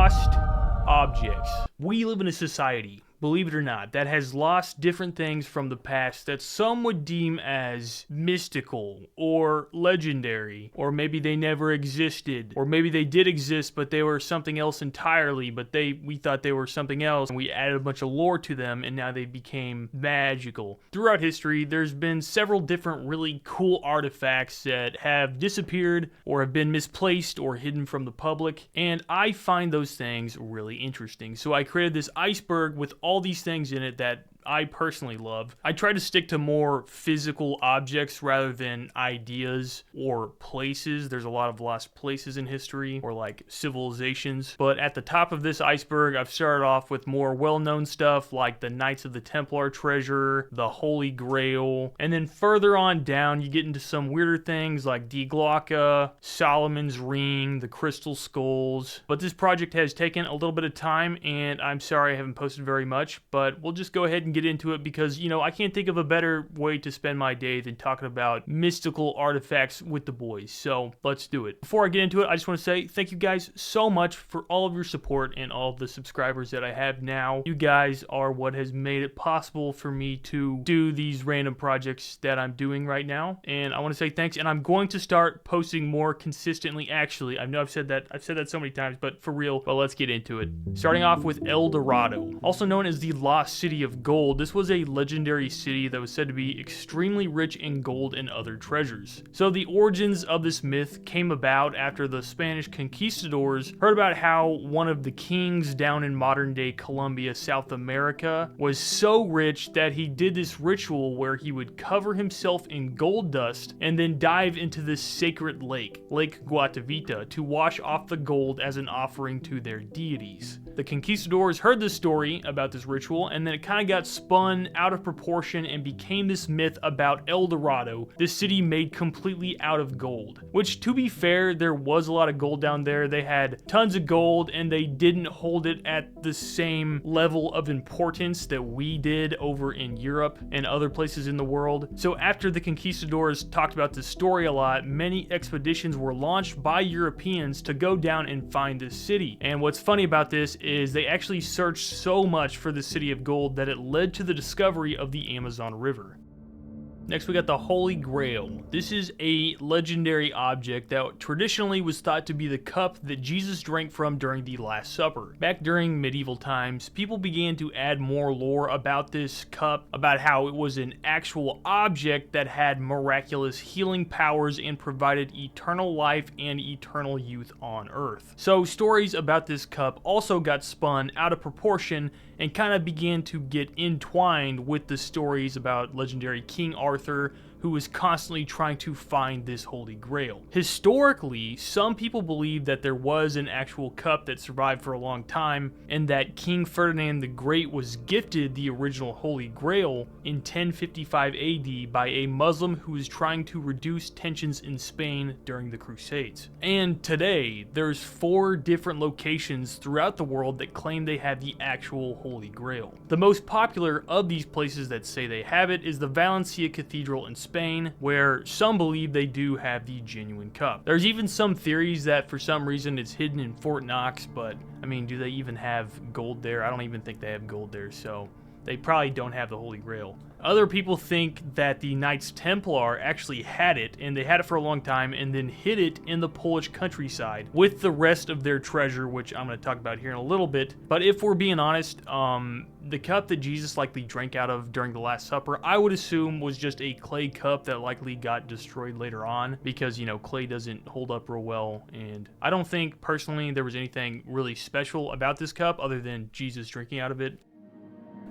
lost objects. We live in a society, believe it or not, that has lost different things from the past that some would deem as mystical or legendary, or maybe they never existed, or maybe they did exist but they were something else entirely, but we thought they were something else and we added a bunch of lore to them and now they became magical. Throughout history, there's been several different really cool artifacts that have disappeared or have been misplaced or hidden from the public, and I find those things really interesting. So I created this iceberg with all these things in it that I personally love. I try to stick to more physical objects rather than ideas or places. There's a lot of lost places in history, or like civilizations. But at the top of this iceberg, I've started off with more well-known stuff like the Knights of the Templar Treasure, the Holy Grail, and then further on down you get into some weirder things like the Glocke, Solomon's Ring, the Crystal Skulls. But this project has taken a little bit of time, and I'm sorry I haven't posted very much, but we'll just go ahead and get into it because, you know, I can't think of a better way to spend my day than talking about mystical artifacts with the boys. So let's do it. Before I get into it, I just want to say thank you guys so much for all of your support and all of the subscribers that I have now. You guys are what has made it possible for me to do these random projects that I'm doing right now, and I want to say thanks. And I'm going to start posting more consistently. Actually, I know I've said that so many times, but for real. But let's get into it. Starting off with El Dorado, also known as the Lost City of Gold. This was a legendary city that was said to be extremely rich in gold and other treasures. So the origins of this myth came about after the Spanish conquistadors heard about how one of the kings down in modern day Colombia, South America, was so rich that he did this ritual where he would cover himself in gold dust and then dive into this sacred lake, Lake Guatavita, to wash off the gold as an offering to their deities. The conquistadors heard this story about this ritual, and then it kind of got spun out of proportion and became this myth about El Dorado, this city made completely out of gold. Which, to be fair, there was a lot of gold down there. They had tons of gold, and they didn't hold it at the same level of importance that we did over in Europe and other places in the world. So after the conquistadors talked about this story a lot, many expeditions were launched by Europeans to go down and find this city. And what's funny about this is they actually searched so much for the city of gold that it led to the discovery of the Amazon River. Next, we got the Holy Grail. This is a legendary object that traditionally was thought to be the cup that Jesus drank from during the Last Supper. Back during medieval times, people began to add more lore about this cup, about how it was an actual object that had miraculous healing powers and provided eternal life and eternal youth on Earth. So stories about this cup also got spun out of proportion and kind of began to get entwined with the stories about legendary King Arthur, who was constantly trying to find this Holy Grail. Historically, some people believe that there was an actual cup that survived for a long time, and that King Ferdinand the Great was gifted the original Holy Grail in 1055 AD by a Muslim who was trying to reduce tensions in Spain during the Crusades. And today, there's 4 different locations throughout the world that claim they have the actual Holy Grail. The most popular of these places that say they have it is the Valencia Cathedral in Spain, where some believe they do have the genuine cup. There's even some theories that for some reason it's hidden in Fort Knox, but I mean, do they even have gold there? I don't even think they have gold there, so they probably don't have the Holy Grail. Other people think that the Knights Templar actually had it, and they had it for a long time, and then hid it in the Polish countryside with the rest of their treasure, which I'm going to talk about here in a little bit. But if we're being honest, the cup that Jesus likely drank out of during the Last Supper, I would assume was just a clay cup that likely got destroyed later on, because, you know, clay doesn't hold up real well, and I don't think, personally, there was anything really special about this cup other than Jesus drinking out of it.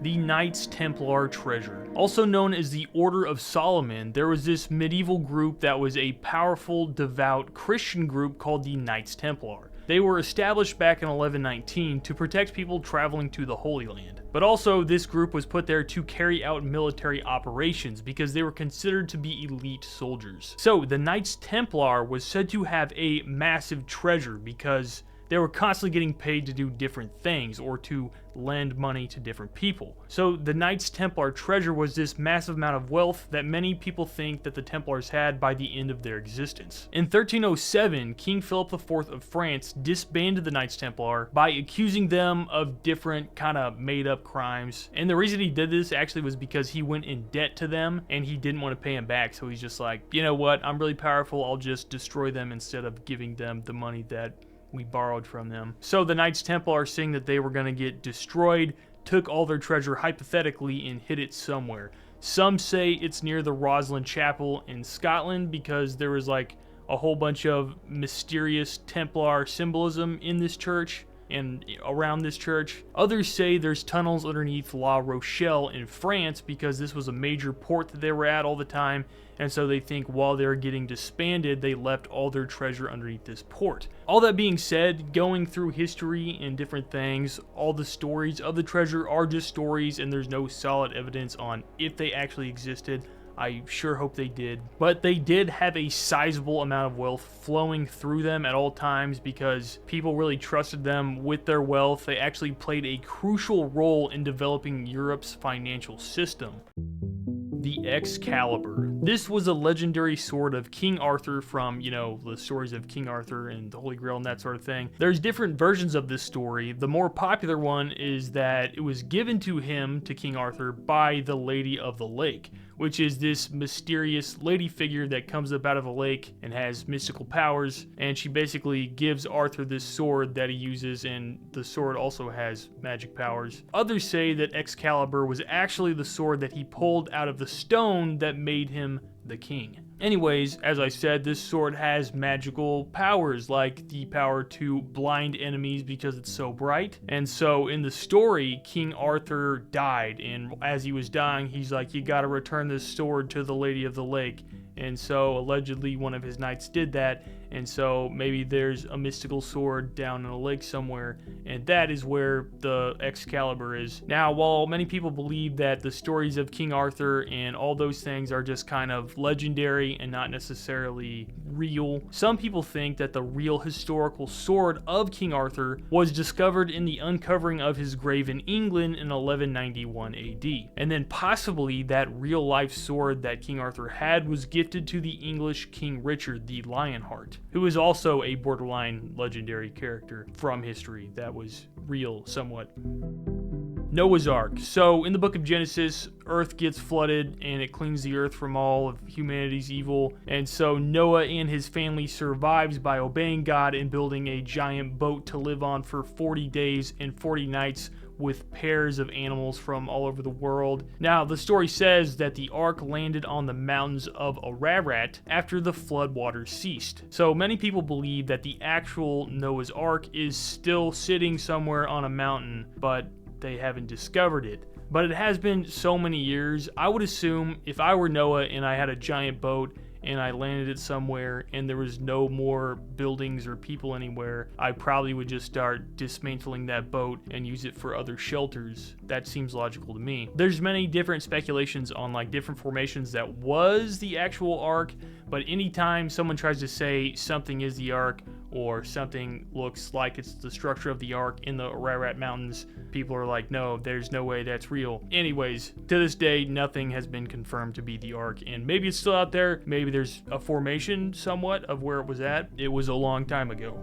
The Knights Templar Treasure. Also known as the Order of Solomon, there was this medieval group that was a powerful, devout Christian group called the Knights Templar. They were established back in 1119 to protect people traveling to the Holy Land. But also, this group was put there to carry out military operations because they were considered to be elite soldiers. So, the Knights Templar was said to have a massive treasure because they were constantly getting paid to do different things or to lend money to different people. So the Knights Templar treasure was this massive amount of wealth that many people think that the Templars had by the end of their existence. In 1307, King Philip IV of France disbanded the Knights Templar by accusing them of different kind of made-up crimes. And the reason he did this actually was because he went in debt to them and he didn't want to pay them back. So he's just like, you know what, I'm really powerful, I'll just destroy them instead of giving them the money that we borrowed from them. So the Knights Templar, seeing that they were going to get destroyed, took all their treasure hypothetically and hid it somewhere. Some say it's near the Roslin Chapel in Scotland because there was like a whole bunch of mysterious Templar symbolism in this church and around this church. Others say there's tunnels underneath La Rochelle in France because this was a major port that they were at all the time, and so they think while they were getting disbanded, they left all their treasure underneath this port. All that being said, going through history and different things, all the stories of the treasure are just stories, and there's no solid evidence on if they actually existed. I sure hope they did. But they did have a sizable amount of wealth flowing through them at all times because people really trusted them with their wealth. They actually played a crucial role in developing Europe's financial system. The Excalibur. This was a legendary sword of King Arthur from, the stories of King Arthur and the Holy Grail and that sort of thing. There's different versions of this story. The more popular one is that it was given to him, to King Arthur, by the Lady of the Lake, which is this mysterious lady figure that comes up out of a lake and has mystical powers, and she basically gives Arthur this sword that he uses, and the sword also has magic powers. Others say that Excalibur was actually the sword that he pulled out of the stone that made him the king. Anyways, as I said, this sword has magical powers, like the power to blind enemies because it's so bright. And so in the story, King Arthur died, and as he was dying, he's like, you gotta return this sword to the Lady of the Lake. And so allegedly one of his knights did that, and so maybe there's a mystical sword down in a lake somewhere, and that is where the Excalibur is. Now, while many people believe that the stories of King Arthur and all those things are just kind of legendary and not necessarily real, some people think that the real historical sword of King Arthur was discovered in the uncovering of his grave in England in 1191 AD. And then possibly that real life sword that King Arthur had was gifted to the English King Richard the Lionheart, who is also a borderline legendary character from history that was real somewhat. Noah's Ark. So in the book of Genesis, Earth gets flooded and it cleans the earth from all of humanity's evil. And so Noah and his family survives by obeying God and building a giant boat to live on for 40 days and 40 nights with pairs of animals from all over the world. Now, the story says that the ark landed on the mountains of Ararat after the floodwaters ceased. So many people believe that the actual Noah's Ark is still sitting somewhere on a mountain, but they haven't discovered it. But it has been so many years, I would assume if I were Noah and I had a giant boat and I landed it somewhere and there was no more buildings or people anywhere, I probably would just start dismantling that boat and use it for other shelters. That seems logical to me. There's many different speculations on like different formations that was the actual ark, but anytime someone tries to say something is the ark or something looks like it's the structure of the ark in the Ararat Mountains, people are like, no, there's no way that's real. Anyways, to this day, nothing has been confirmed to be the ark, and maybe it's still out there. Maybe there's a formation somewhat of where it was at. It was a long time ago.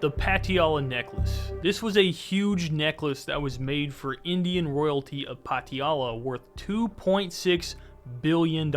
The Patiala Necklace. This was a huge necklace that was made for Indian royalty of Patiala worth $2.6 billion.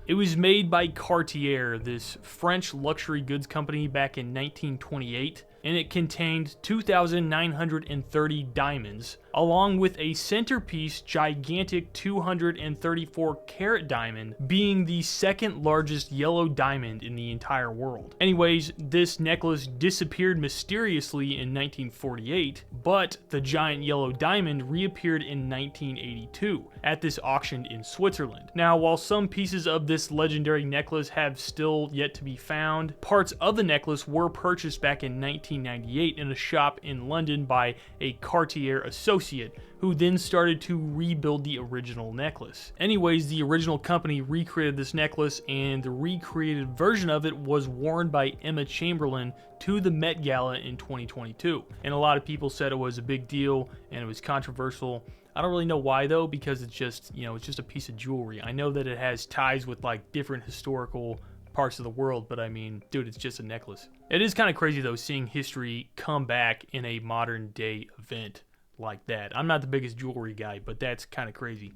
It was made by Cartier, this French luxury goods company, back in 1928, and it contained 2,930 diamonds, along with a centerpiece gigantic 234 carat diamond, being the second largest yellow diamond in the entire world. Anyways, this necklace disappeared mysteriously in 1948, but the giant yellow diamond reappeared in 1982 at this auction in Switzerland. Now, while some pieces of this legendary necklace have still yet to be found, parts of the necklace were purchased back in 19 1598 in a shop in London by a Cartier associate, who then started to rebuild the original necklace. Anyways, the original company recreated this necklace, and the recreated version of it was worn by Emma Chamberlain to the Met Gala in 2022. And a lot of people said it was a big deal and it was controversial. I don't really know why though, because it's just, it's just a piece of jewelry. I know that it has ties with like different historical parts of the world, but I mean, dude, it's just a necklace. It is kind of crazy though, seeing history come back in a modern day event like that. I'm not the biggest jewelry guy, but that's kind of crazy.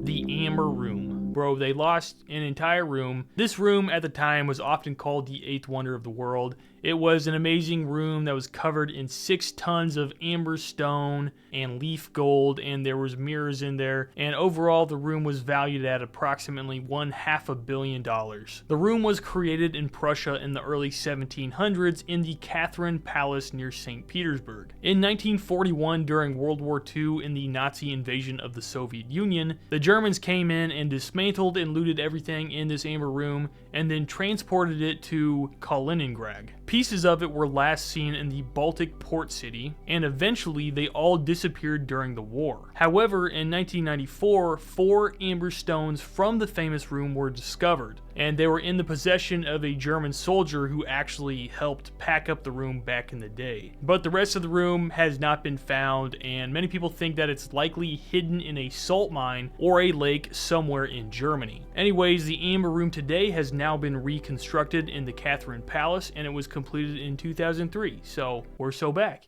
The Amber Room. Bro, they lost an entire room. This room at the time was often called the eighth wonder of the world. It was an amazing room that was covered in 6 tons of amber stone and leaf gold, and there was mirrors in there, and overall the room was valued at approximately $500 million. The room was created in Prussia in the early 1700s in the Catherine Palace near St. Petersburg. In 1941, during World War II, in the Nazi invasion of the Soviet Union, the Germans came in and dismantled and looted everything in this amber room and then transported it to Kaliningrad. Pieces of it were last seen in the Baltic port city, and eventually they all disappeared during the war. However, in 1994, 4 amber stones from the famous room were discovered, and they were in the possession of a German soldier who actually helped pack up the room back in the day. But the rest of the room has not been found, and many people think that it's likely hidden in a salt mine or a lake somewhere in Germany. Anyways, the amber room today has now been reconstructed in the Catherine Palace, and it was completed in 2003, so we're so back.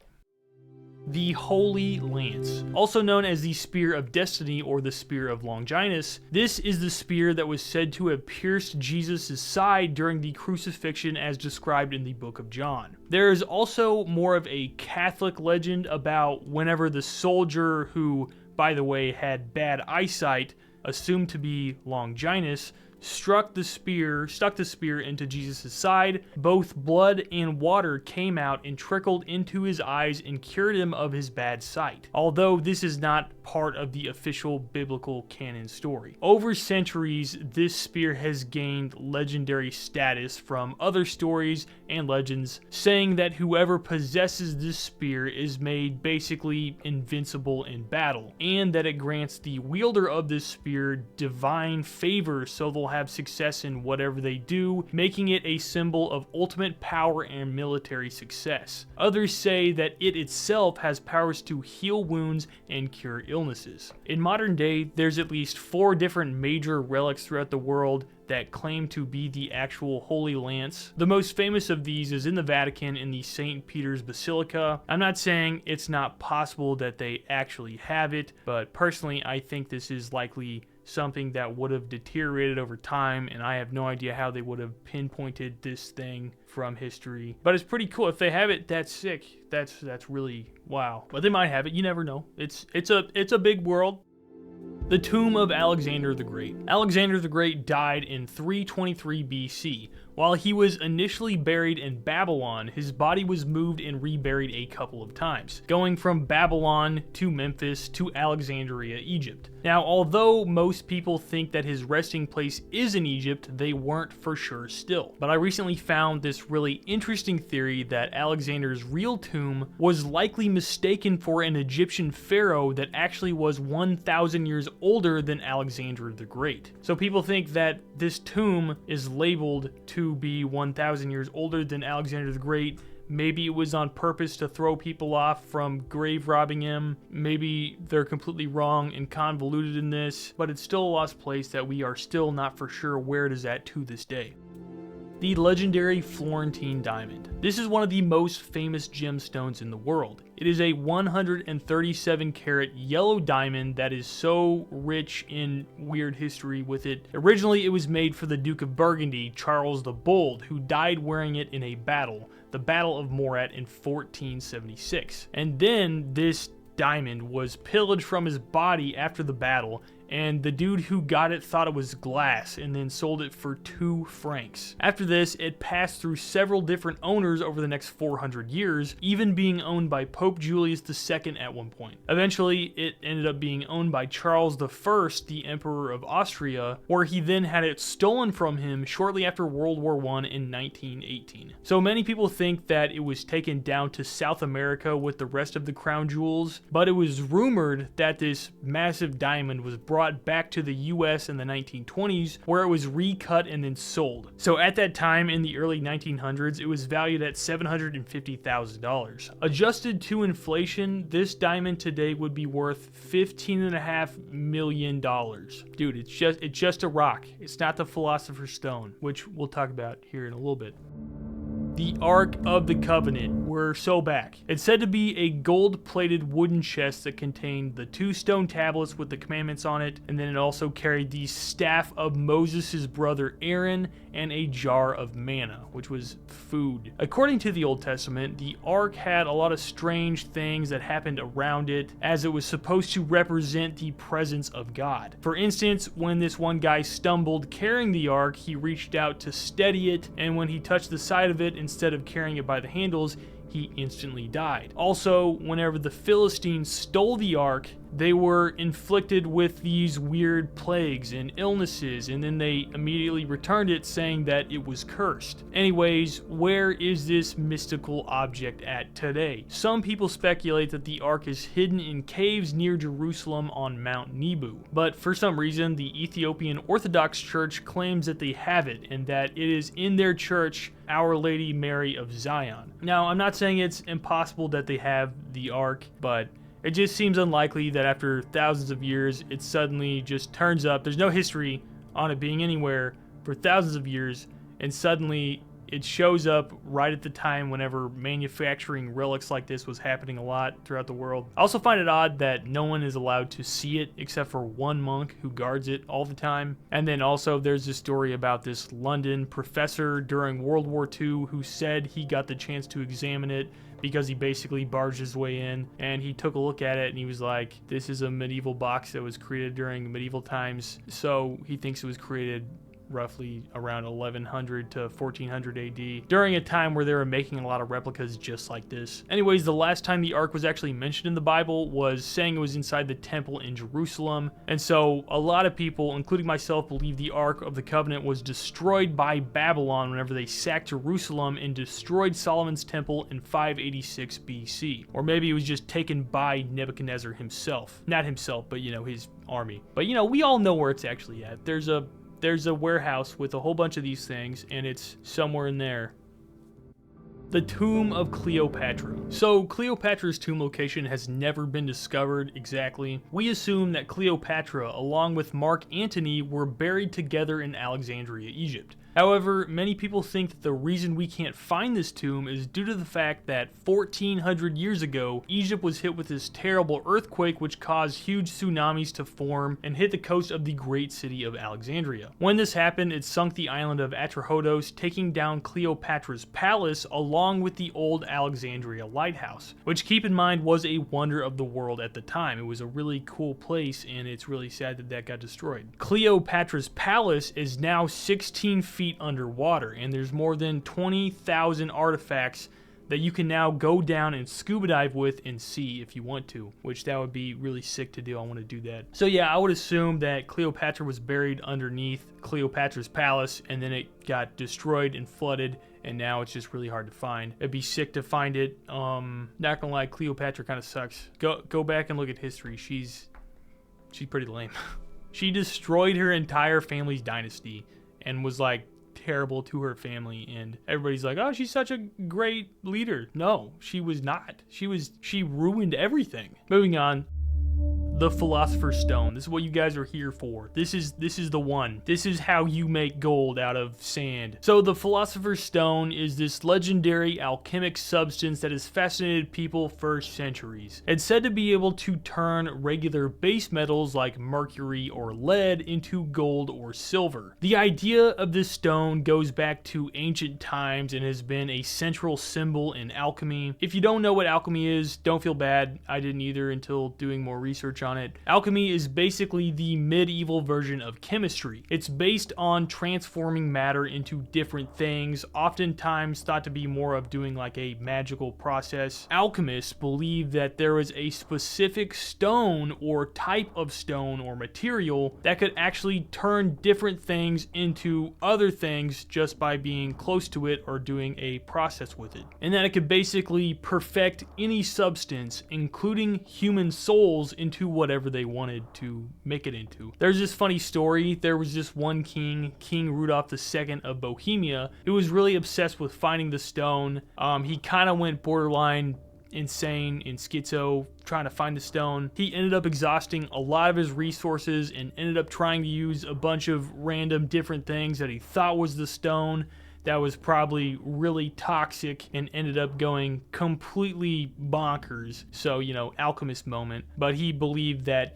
The Holy Lance, also known as the Spear of Destiny or the Spear of Longinus. This is the spear that was said to have pierced Jesus' side during the crucifixion as described in the book of John. There is also more of a Catholic legend about whenever the soldier, who, by the way, had bad eyesight, assumed to be Longinus, stuck the spear into Jesus' side, both blood and water came out and trickled into his eyes and cured him of his bad sight. Although this is not part of the official biblical canon story. Over centuries, this spear has gained legendary status from other stories and legends, saying that whoever possesses this spear is made basically invincible in battle, and that it grants the wielder of this spear divine favor, so they'll have success in whatever they do, making it a symbol of ultimate power and military success. Others say that it itself has powers to heal wounds and cure illnesses. In modern day, there's at least 4 different major relics throughout the world that claim to be the actual Holy Lance. The most famous of these is in the Vatican in the St. Peter's Basilica. I'm not saying it's not possible that they actually have it, but personally I think this is likely something that would have deteriorated over time, and I have no idea how they would have pinpointed this thing from history. But it's pretty cool. If they have it, that's sick. That's really wow. But they might have it. You never know. It's a big world. The tomb of Alexander the Great. Alexander the Great died in 323 BC. While he was initially buried in Babylon, his body was moved and reburied a couple of times, going from Babylon to Memphis to Alexandria, Egypt. Now, although most people think that his resting place is in Egypt, they weren't for sure still. But I recently found this really interesting theory that Alexander's real tomb was likely mistaken for an Egyptian pharaoh that actually was 1,000 years older than Alexander the Great. So people think that this tomb is labeled to be 1,000 years older than Alexander the Great. Maybe it was on purpose to throw people off from grave robbing him. Maybe they're completely wrong and convoluted in this, but it's still a lost place that we are still not for sure where it is at to this day. The legendary Florentine diamond. This is one of the most famous gemstones in the world. It is a 137 karat yellow diamond that is so rich in weird history with it. Originally, it was made for the Duke of Burgundy, Charles the Bold, who died wearing it in a battle, the Battle of Morat in 1476. And then this diamond was pillaged from his body after the battle and the dude who got it thought it was glass and then sold it for 2 francs. After this, it passed through several different owners over the next 400 years, even being owned by Pope Julius II at one point. Eventually, it ended up being owned by Charles I, the Emperor of Austria, where he then had it stolen from him shortly after World War I in 1918. So many people think that it was taken down to South America with the rest of the crown jewels, but it was rumored that this massive diamond was brought back to the US in the 1920s, where it was recut and then sold. So at that time in the early 1900s, it was valued at $750,000. Adjusted to inflation, this diamond today would be worth $15.5 million. Dude, it's just a rock. It's not the Philosopher Stone, which we'll talk about here in a little bit. The Ark of the Covenant. We're so back. It's said to be a gold-plated wooden chest that contained the 2 stone tablets with the commandments on it, and then it also carried the staff of Moses' brother Aaron and a jar of manna, which was food. According to the Old Testament, the Ark had a lot of strange things that happened around it, as it was supposed to represent the presence of God. For instance, when this one guy stumbled carrying the Ark, he reached out to steady it, and when he touched the side of it, instead of carrying it by the handles, he instantly died. Also, whenever the Philistines stole the Ark, they were inflicted with these weird plagues and illnesses, and then they immediately returned it saying that it was cursed. Anyways, where is this mystical object at today? Some people speculate that the Ark is hidden in caves near Jerusalem on Mount Nebo, but for some reason the Ethiopian Orthodox Church claims that they have it and that it is in their church, Our Lady Mary of Zion. Now, I'm not saying it's impossible that they have the Ark, but it just seems unlikely that after thousands of years, it suddenly just turns up. There's no history on it being anywhere for thousands of years, and suddenly it shows up right at the time whenever manufacturing relics like this was happening a lot throughout the world. I also find it odd that no one is allowed to see it except for one monk who guards it all the time. And then also there's this story about this London professor during World War II who said he got the chance to examine it because he basically barged his way in, and he took a look at it and he was like, this is a medieval box that was created during medieval times, so he thinks it was created roughly around 1100 to 1400 AD, during a time where they were making a lot of replicas just like this. Anyways, the last time the Ark was actually mentioned in the Bible was saying it was inside the temple in Jerusalem, and so a lot of people, including myself, believe the Ark of the Covenant was destroyed by Babylon whenever they sacked Jerusalem and destroyed Solomon's temple in 586 BC. Or maybe it was just taken by Nebuchadnezzar himself. Not himself, but his army. But we all know where it's actually at. There's a warehouse with a whole bunch of these things, and it's somewhere in there. The Tomb of Cleopatra. So Cleopatra's tomb location has never been discovered exactly. We assume that Cleopatra, along with Mark Antony, were buried together in Alexandria, Egypt. However, many people think that the reason we can't find this tomb is due to the fact that 1400 years ago, Egypt was hit with this terrible earthquake which caused huge tsunamis to form and hit the coast of the great city of Alexandria. When this happened, it sunk the island of Atrahatos, taking down Cleopatra's palace along with the old Alexandria lighthouse, which, keep in mind, was a wonder of the world at the time. It was a really cool place, and it's really sad that that got destroyed. Cleopatra's palace is now 16 feet underwater, and there's more than 20,000 artifacts that you can now go down and scuba dive with and see if you want to, which that would be really sick to do. I want to do that. So yeah, I would assume that Cleopatra was buried underneath Cleopatra's palace, and then it got destroyed and flooded, and now it's just really hard to find. It'd be sick to find it. Not gonna lie, Cleopatra kind of sucks. Go back and look at history. She's pretty lame. She destroyed her entire family's dynasty and was like terrible to her family, and everybody's like, oh, she's such a great leader. No, she was not. She ruined everything. Moving on. The Philosopher's Stone. This is what you guys are here for. This is the one. This is how you make gold out of sand. So the Philosopher's Stone is this legendary alchemic substance that has fascinated people for centuries. It's said to be able to turn regular base metals like mercury or lead into gold or silver. The idea of this stone goes back to ancient times and has been a central symbol in alchemy. If you don't know what alchemy is, don't feel bad. I didn't either until doing more research on on it. Alchemy is basically the medieval version of chemistry. It's based on transforming matter into different things, oftentimes thought to be more of doing like a magical process. Alchemists believe that there is a specific stone or type of stone or material that could actually turn different things into other things just by being close to it or doing a process with it. And that it could basically perfect any substance, including human souls, into whatever they wanted to make it into. There's this funny story. There was this one king, King Rudolph II of Bohemia, who was really obsessed with finding the stone. He kind of went borderline insane and schizo trying to find the stone. He ended up exhausting a lot of his resources and ended up trying to use a bunch of random different things that he thought was the stone that was probably really toxic and ended up going completely bonkers. So, alchemist moment. But he believed that,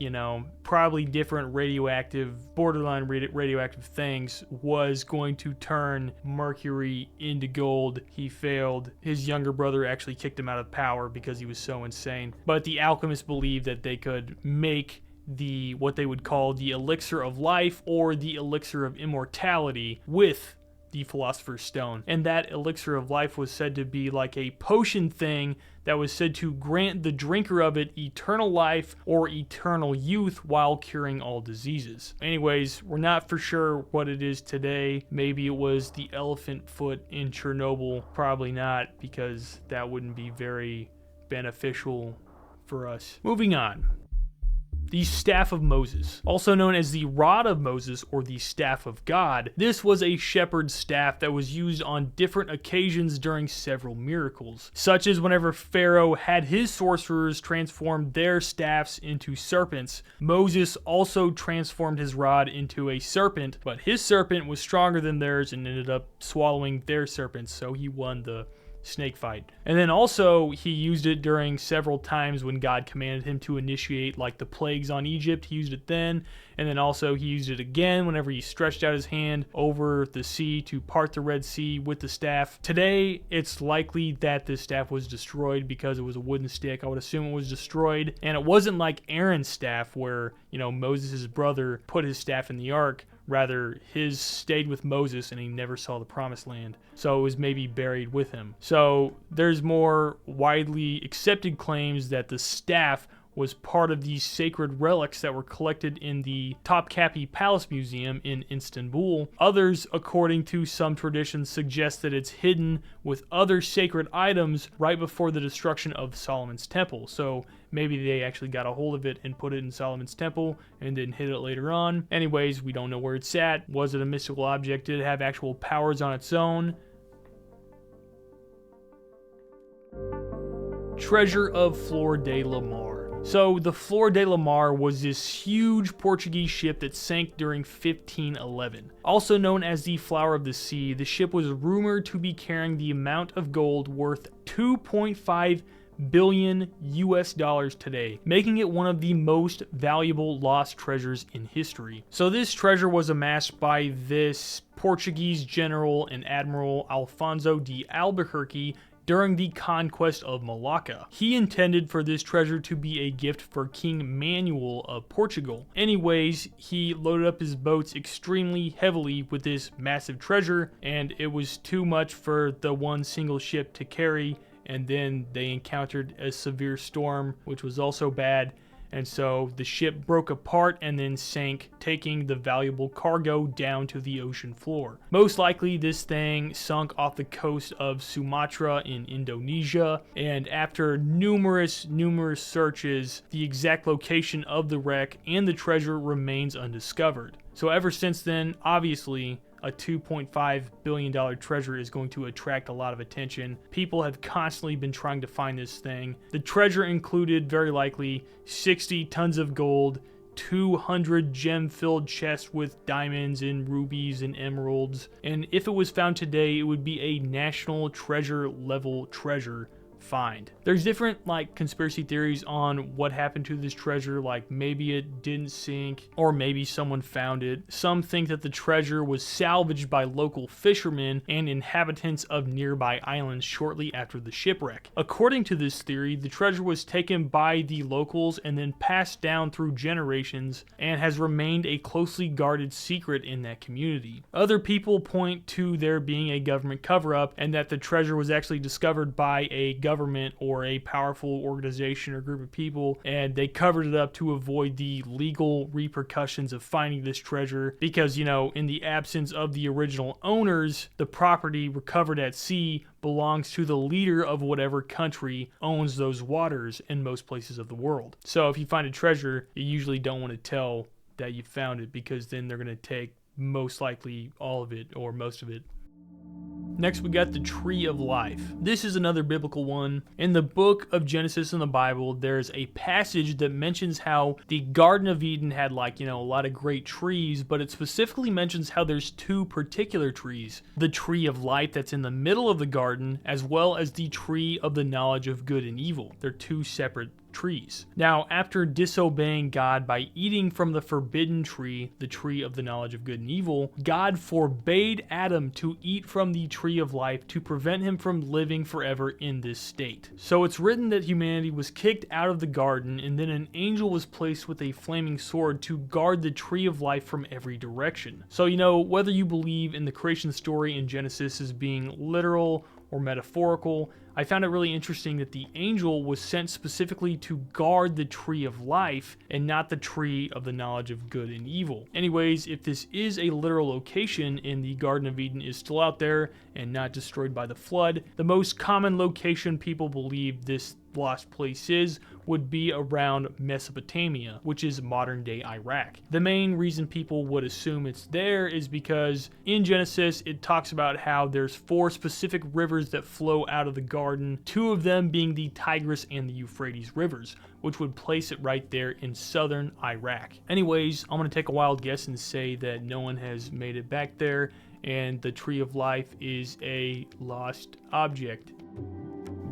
probably different radioactive, borderline radioactive things was going to turn mercury into gold. He failed. His younger brother actually kicked him out of power because he was so insane. But the alchemists believed that they could make what they would call the elixir of life or the elixir of immortality with the Philosopher's Stone. And that elixir of life was said to be like a potion thing that was said to grant the drinker of it eternal life or eternal youth while curing all diseases. Anyways, we're not for sure what it is today. Maybe it was the elephant foot in Chernobyl. Probably not, because that wouldn't be very beneficial for us. Moving on. The Staff of Moses, also known as the Rod of Moses or the Staff of God. This was a shepherd's staff that was used on different occasions during several miracles, such as whenever Pharaoh had his sorcerers transform their staffs into serpents. Moses also transformed his rod into a serpent, but his serpent was stronger than theirs and ended up swallowing their serpents, so he won the snake fight. And then also he used it during several times when God commanded him to initiate like the plagues on Egypt. He used it then, and then also he used it again whenever he stretched out his hand over the sea to part the Red Sea with the staff. Today it's likely that this staff was destroyed because it was a wooden stick. I would assume it was destroyed, and it wasn't like Aaron's staff where Moses' brother put his staff in the ark. Rather, his stayed with Moses and he never saw the promised land. So it was maybe buried with him. So there's more widely accepted claims that the staff was part of these sacred relics that were collected in the Topkapi Palace Museum in Istanbul. Others, according to some traditions, suggest that it's hidden with other sacred items right before the destruction of Solomon's temple. So maybe they actually got a hold of it and put it in Solomon's temple and then hid it later on. Anyways, we don't know where it's at. Was it a mystical object? Did it have actual powers on its own? Treasure of Flor De La Mar. So the Flor De La Mar was this huge Portuguese ship that sank during 1511. Also known as the Flower of the Sea, the ship was rumored to be carrying the amount of gold worth 2.5 billion US dollars today, making it one of the most valuable lost treasures in history. So this treasure was amassed by this Portuguese general and admiral Alfonso de Albuquerque during the conquest of Malacca. He intended for this treasure to be a gift for King Manuel of Portugal. Anyways, he loaded up his boats extremely heavily with this massive treasure, and it was too much for the one single ship to carry, and then they encountered a severe storm, which was also bad. And so the ship broke apart and then sank, taking the valuable cargo down to the ocean floor. Most likely this thing sunk off the coast of Sumatra in Indonesia, and after numerous searches, the exact location of the wreck and the treasure remains undiscovered. So ever since then, obviously, a $2.5 billion treasure is going to attract a lot of attention. People have constantly been trying to find this thing. The treasure included, very likely, 60 tons of gold, 200 gem-filled chests with diamonds and rubies and emeralds. And if it was found today, it would be a national treasure level treasure find. There's different like conspiracy theories on what happened to this treasure, like maybe it didn't sink or maybe someone found it. Some think that the treasure was salvaged by local fishermen and inhabitants of nearby islands shortly after the shipwreck. According to this theory, the treasure was taken by the locals and then passed down through generations and has remained a closely guarded secret in that community. Other people point to there being a government cover-up and that the treasure was actually discovered by a government or a powerful organization or group of people, and they covered it up to avoid the legal repercussions of finding this treasure because, you know, in the absence of the original owners, the property recovered at sea belongs to the leader of whatever country owns those waters in most places of the world. So if you find a treasure, you usually don't want to tell that you found it because then they're going to take most likely all of it or most of it. Next, we got the Tree of Life. This is another biblical one. In the book of Genesis in the Bible, there's a passage that mentions how the Garden of Eden had a lot of great trees, but it specifically mentions how there's two particular trees. The Tree of Life that's in the middle of the garden, as well as the Tree of the Knowledge of Good and Evil. They're two separate trees. Now, after disobeying God by eating from the forbidden tree, the tree of the knowledge of good and evil, God forbade Adam to eat from the tree of life to prevent him from living forever in this state. So it's written that humanity was kicked out of the garden, and then an angel was placed with a flaming sword to guard the tree of life from every direction. So, whether you believe in the creation story in Genesis as being literal or metaphorical, I found it really interesting that the angel was sent specifically to guard the tree of life and not the tree of the knowledge of good and evil. Anyways, if this is a literal location and the Garden of Eden is still out there and not destroyed by the flood, the most common location people believe this lost place would be around Mesopotamia, which is modern day Iraq. The main reason people would assume it's there is because in Genesis it talks about how there's 4 specific rivers that flow out of the garden, 2 of them being the Tigris and the Euphrates rivers, which would place it right there in southern Iraq. Anyways, I'm going to take a wild guess and say that no one has made it back there and the Tree of Life is a lost object.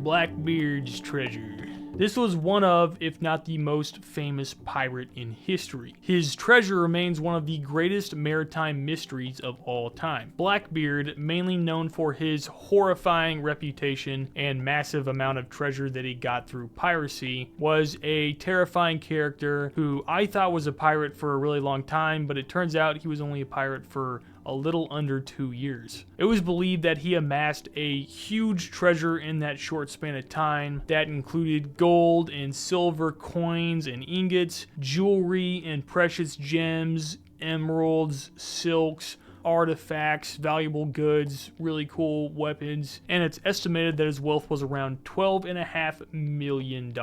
Blackbeard's Treasure. This was one of, if not the most famous pirate in history. His treasure remains one of the greatest maritime mysteries of all time. Blackbeard, mainly known for his horrifying reputation and massive amount of treasure that he got through piracy, was a terrifying character who I thought was a pirate for a really long time, but it turns out he was only a pirate for a little under 2 years. It was believed that he amassed a huge treasure in that short span of time that included gold and silver coins and ingots, jewelry and precious gems, emeralds, silks, artifacts, valuable goods, really cool weapons, and it's estimated that his wealth was around $12.5 million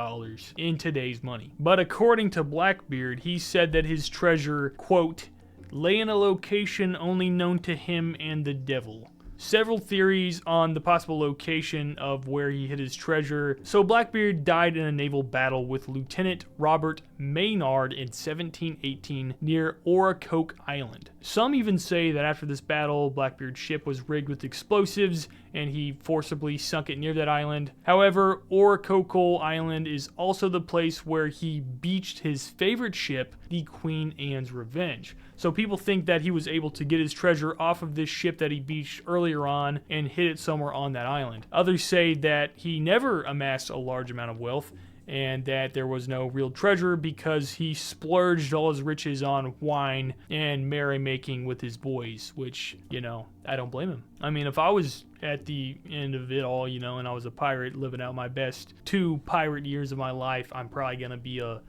in today's money. But according to Blackbeard, he said that his treasure, quote, lay in a location only known to him and the devil. Several theories on the possible location of where he hid his treasure. So Blackbeard died in a naval battle with Lieutenant Robert Maynard in 1718 near Oracoke Island. Some even say that after this battle, Blackbeard's ship was rigged with explosives and he forcibly sunk it near that island. However, Oracoke Island is also the place where he beached his favorite ship, the Queen Anne's Revenge. So people think that he was able to get his treasure off of this ship that he beached earlier on and hid it somewhere on that island. Others say that he never amassed a large amount of wealth and that there was no real treasure because he splurged all his riches on wine and merrymaking with his boys, which, I don't blame him. I mean, if I was at the end of it all, and I was a pirate living out my best 2 pirate years of my life, I'm probably going to be a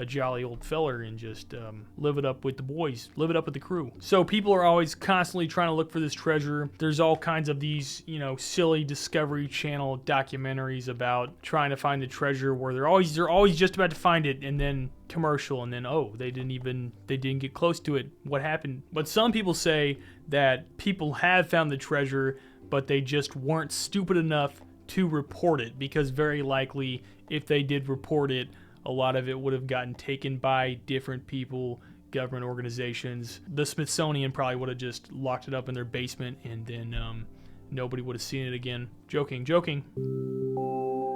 jolly old feller and just live it up with the boys, live it up with the crew. So people are always constantly trying to look for this treasure. There's all kinds of these, silly Discovery Channel documentaries about trying to find the treasure where they're always just about to find it and then commercial and then, they didn't get close to it. What happened? But some people say that people have found the treasure, but they just weren't stupid enough to report it because very likely if they did report it, a lot of it would have gotten taken by different people, government organizations. The Smithsonian probably would have just locked it up in their basement and then nobody would have seen it again. Joking.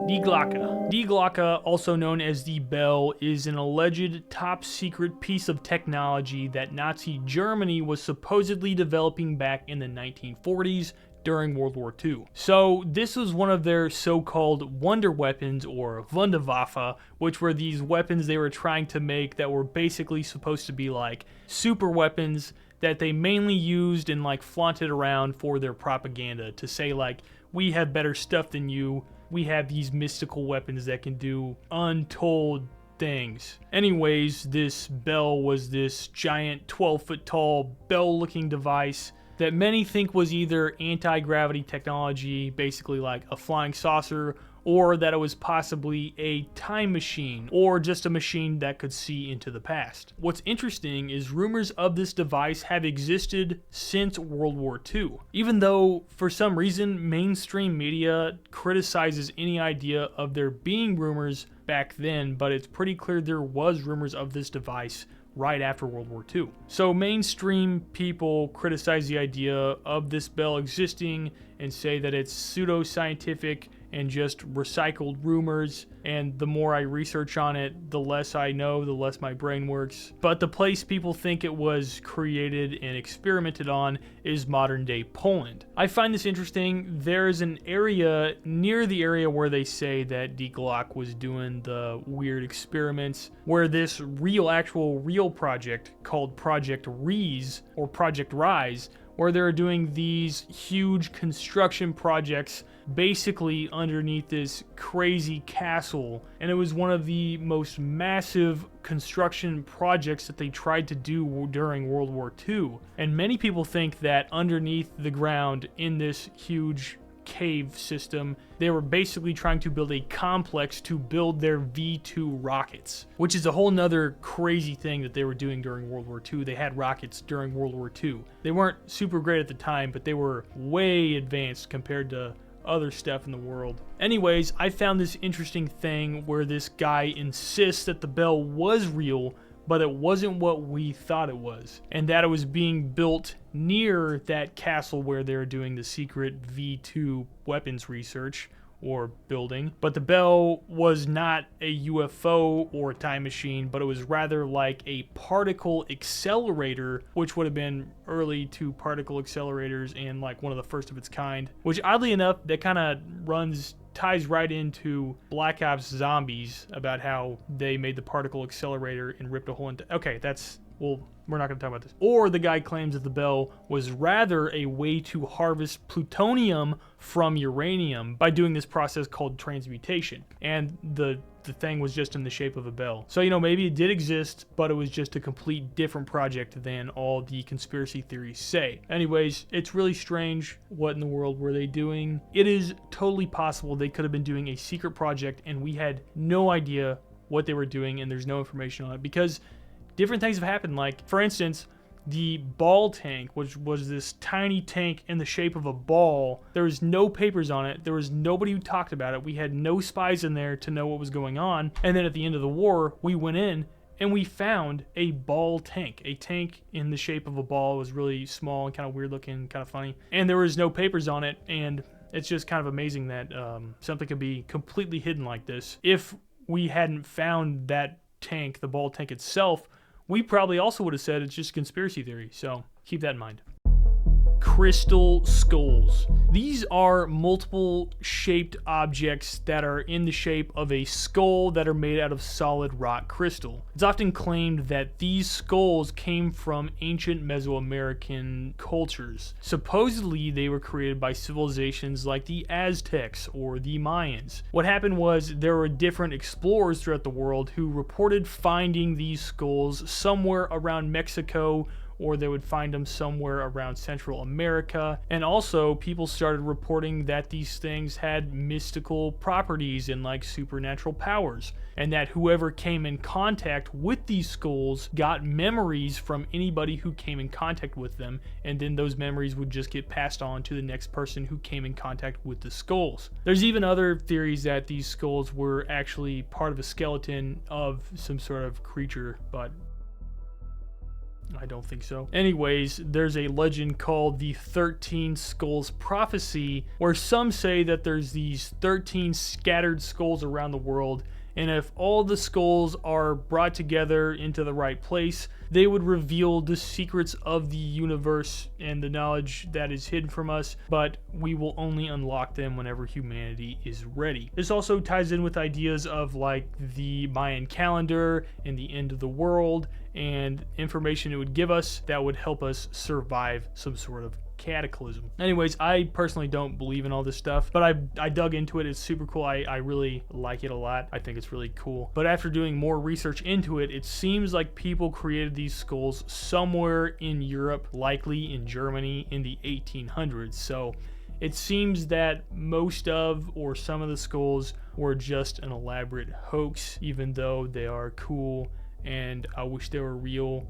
Die Glocke. Die Glocke, also known as the bell, is an alleged top secret piece of technology that Nazi Germany was supposedly developing back in the 1940s during World War II. So this was one of their so-called wonder weapons, or Wunderwaffe, which were these weapons they were trying to make that were basically supposed to be like super weapons that they mainly used and like flaunted around for their propaganda to say like, we have better stuff than you. We have these mystical weapons that can do untold things. Anyways, this bell was this giant 12-foot tall bell-looking device that many think was either anti-gravity technology, basically like a flying saucer, or that it was possibly a time machine, or just a machine that could see into the past. What's interesting is rumors of this device have existed since World War II, even though for some reason mainstream media criticizes any idea of there being rumors back then, but it's pretty clear there was rumors of this device right after World War II. So mainstream people criticize the idea of this bell existing and say that it's pseudoscientific and just recycled rumors, and the more I research on it, the less I know, the less my brain works. But the place people think it was created and experimented on is modern day Poland. I find this interesting. There's an area near the area where they say that Die Glocke was doing the weird experiments, where this real project called Project Rise, or Project Rise, where they're doing these huge construction projects basically underneath this crazy castle, and it was one of the most massive construction projects that they tried to do during World War II. And many people think that underneath the ground in this huge cave system, they were basically trying to build a complex to build their V2 rockets, which is a whole nother crazy thing that they were doing during World War II. They had rockets during World War II. They weren't super great at the time, but they were way advanced compared to other stuff in the world. Anyways, I found this interesting thing where this guy insists that the bell was real, but it wasn't what we thought it was, and that it was being built near that castle where they're doing the secret V2 weapons research or building. But the bell was not a UFO or a time machine, but it was rather like a particle accelerator, which would have been early to particle accelerators and like one of the first of its kind, which oddly enough, that kind of ties right into Black Ops Zombies, about how they made the particle accelerator and ripped a hole into... Okay, we're not going to talk about this. Or the guy claims that the bell was rather a way to harvest plutonium from uranium by doing this process called transmutation. And the thing was just in the shape of a bell. So, maybe it did exist, but it was just a complete different project than all the conspiracy theories say. Anyways, it's really strange. What in the world were they doing? It is totally possible they could have been doing a secret project and we had no idea what they were doing, and there's no information on it, because different things have happened. Like, for instance, the ball tank, which was this tiny tank in the shape of a ball. There was no papers on it. There was nobody who talked about it. We had no spies in there to know what was going on. And then at the end of the war, we went in and we found a ball tank. A tank in the shape of a ball. It was really small and kind of weird looking, kind of funny. And there was no papers on it. And it's just kind of amazing that something could be completely hidden like this. If we hadn't found that tank, the ball tank itself, we probably also would have said it's just conspiracy theory, so keep that in mind. Crystal skulls. These are multiple shaped objects that are in the shape of a skull that are made out of solid rock crystal. It's often claimed that these skulls came from ancient Mesoamerican cultures. Supposedly, they were created by civilizations like the Aztecs or the Mayans. What happened was there were different explorers throughout the world who reported finding these skulls somewhere around Mexico, or they would find them somewhere around Central America. And also, people started reporting that these things had mystical properties and like supernatural powers, and that whoever came in contact with these skulls got memories from anybody who came in contact with them, and then those memories would just get passed on to the next person who came in contact with the skulls. There's even other theories that these skulls were actually part of a skeleton of some sort of creature, but I don't think so. Anyways, there's a legend called the 13 Skulls Prophecy, where some say that there's these 13 scattered skulls around the world, and if all the skulls are brought together into the right place, they would reveal the secrets of the universe and the knowledge that is hidden from us, but we will only unlock them whenever humanity is ready. This also ties in with ideas of like the Mayan calendar and the end of the world, and information it would give us that would help us survive some sort of cataclysm. Anyways, I personally don't believe in all this stuff, but I dug into it. It's super cool. I really like it a lot. I think it's really cool. But after doing more research into it, it seems like people created these skulls somewhere in Europe, likely in Germany in the 1800s. So it seems that most of or some of the skulls were just an elaborate hoax, even though they are cool and I wish they were real.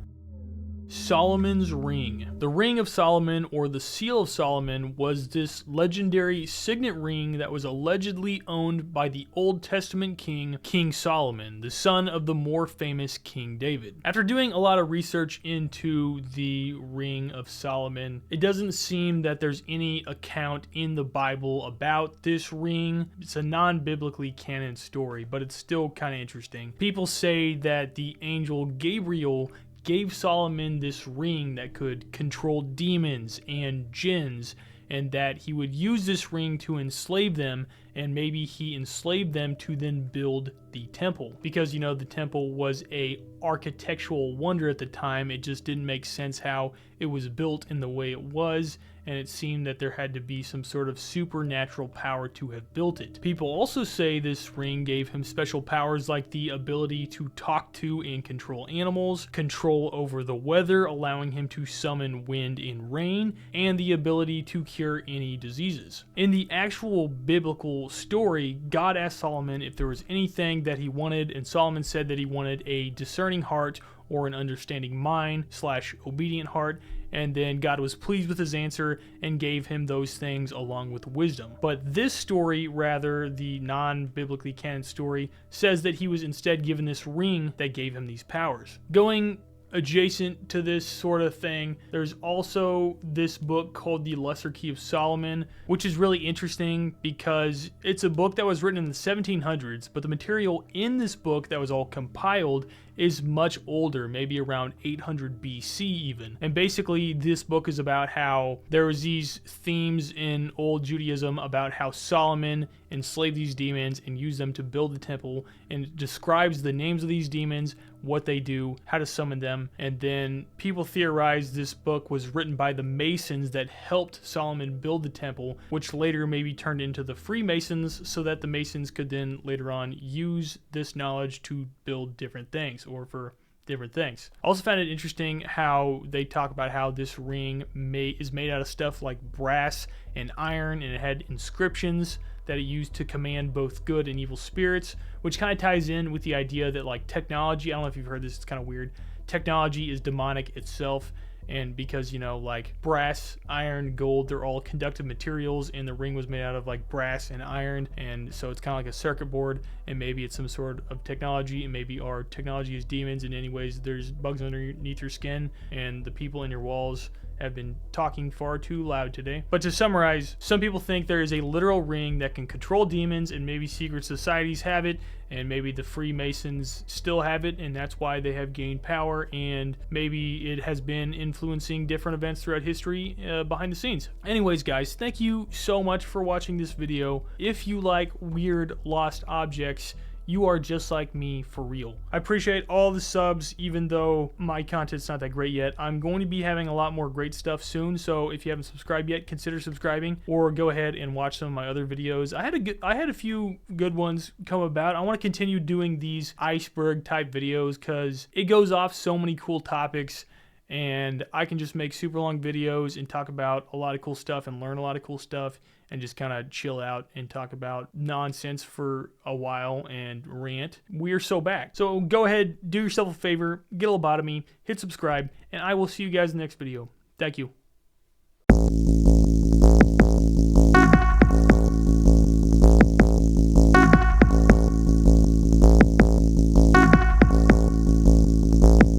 Solomon's Ring. The Ring of Solomon, or the Seal of Solomon, was this legendary signet ring that was allegedly owned by the Old Testament king, King Solomon, the son of the more famous King David. After doing a lot of research into the Ring of Solomon, it doesn't seem that there's any account in the Bible about this ring. It's a non-biblically canon story, but it's still kind of interesting. People say that the angel Gabriel gave Solomon this ring that could control demons and jinns, and that he would use this ring to enslave them, and maybe he enslaved them to then build the temple. Because, you know, the temple was a architectural wonder at the time. It just didn't make sense how it was built in the way it was, and it seemed that there had to be some sort of supernatural power to have built it. People also say this ring gave him special powers like the ability to talk to and control animals, control over the weather, allowing him to summon wind and rain, and the ability to cure any diseases. In the actual biblical story, God asked Solomon if there was anything that he wanted, and Solomon said that he wanted a discerning heart or an understanding mind / obedient heart, and then God was pleased with his answer and gave him those things along with wisdom. But this story, rather the non-biblically canon story, says that he was instead given this ring that gave him these powers. Going adjacent to this sort of thing, there's also this book called The Lesser Key of Solomon, which is really interesting because it's a book that was written in the 1700s, but the material in this book that was all compiled is much older, maybe around 800 BC even. And basically this book is about how there was these themes in old Judaism about how Solomon enslaved these demons and used them to build the temple, and it describes the names of these demons, what they do, how to summon them. And then people theorize this book was written by the Masons that helped Solomon build the temple, which later maybe turned into the Freemasons, so that the Masons could then later on use this knowledge to build different things, or for different things. I also found it interesting how they talk about how this ring is made out of stuff like brass and iron, and it had inscriptions that it used to command both good and evil spirits, which kind of ties in with the idea that like technology, I don't know if you've heard this, it's kind of weird, technology is demonic itself. And because, you know, like brass, iron, gold, they're all conductive materials, and the ring was made out of like brass and iron, and so it's kind of like a circuit board, and maybe it's some sort of technology, and maybe our technology is demons. And anyways, there's bugs underneath your skin, and the people in your walls have been talking far too loud today. But to summarize, some people think there is a literal ring that can control demons, and maybe secret societies have it, and maybe the Freemasons still have it, and that's why they have gained power, and maybe it has been influencing different events throughout history behind the scenes. Anyways, guys, thank you so much for watching this video. If you like weird lost objects, you are just like me for real. I appreciate all the subs, even though my content's not that great yet. I'm going to be having a lot more great stuff soon, so if you haven't subscribed yet, consider subscribing, or go ahead and watch some of my other videos. I had a few good ones come about. I want to continue doing these Iceberg type videos because it goes off so many cool topics, and I can just make super long videos and talk about a lot of cool stuff and learn a lot of cool stuff, and just kind of chill out and talk about nonsense for a while and rant. We're so back. So go ahead, do yourself a favor, get a lobotomy, hit subscribe, and I will see you guys in the next video. Thank you.